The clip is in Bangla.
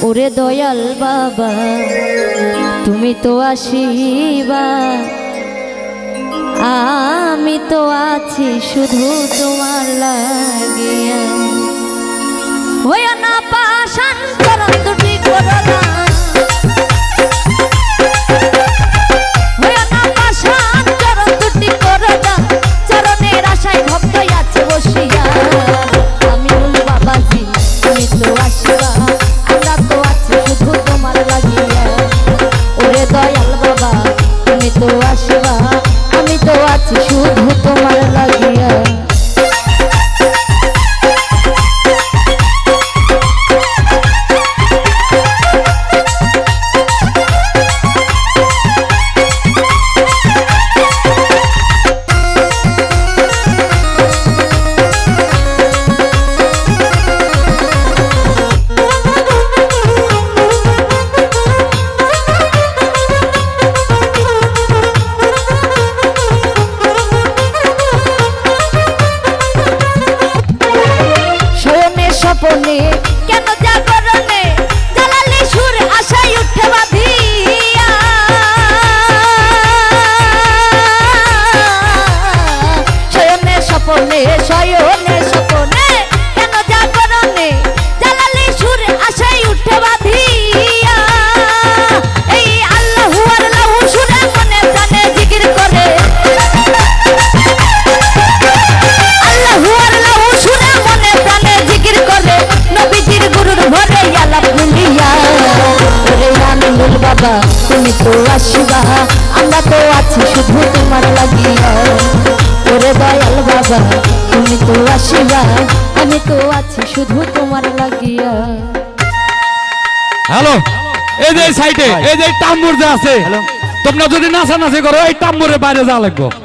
ওরে দয়াল বাবা তুমি তো আসিবা, আমি তো আছি শুধু তোমার লাগিয়া। হইয়া না পাশান চরণ দুটি করলা, হইয়া না পাশান চরণ দুটি করলা, চরণের আশায় ভক্ত আছে বসিয়া। আমি বলি বাবাজি তুমি তো আসিবা, আমরা তো আছি শুধু তোমার লাগিয়া। ওরে দয়াল বাবা তুমি তো আসিবা, আমি তো আছি শুধু তোমার লাগিয়া। স্বপনে কেন জাগরণে জালালি সুর আশায় উঠে বাঁধিয়া। শয়নে স্বপনে শয়নে স্বপনে কেন জাগরণে জালালি সুর আশায় উঠে বাঁধিয়া। এই আল্লাহু আল্লাহু সুরে মনে প্রাণে জিকির করে, আল্লাহু আল্লাহু সুরে মনে প্রাণে জিকির করে, নবীজির গুরুর ভরে আলাপ ভুলিয়া। ওরে আমিনুল বাবা তুমি তো আসিবা, আমরা তো আছি শুধু তোমার লাগিয়া। ওরে দয়াল বাবা তুমি তো আসিবা, আমি তো আছি শুধু তোমার লাগিয়া। হ্যালো, এই যে সাইডে এই যে টাম্বুর যে আছে, তোমরা যদি নাচানাচি করো এই টাম্বুরের বাইরে যাওয়া লাগবে।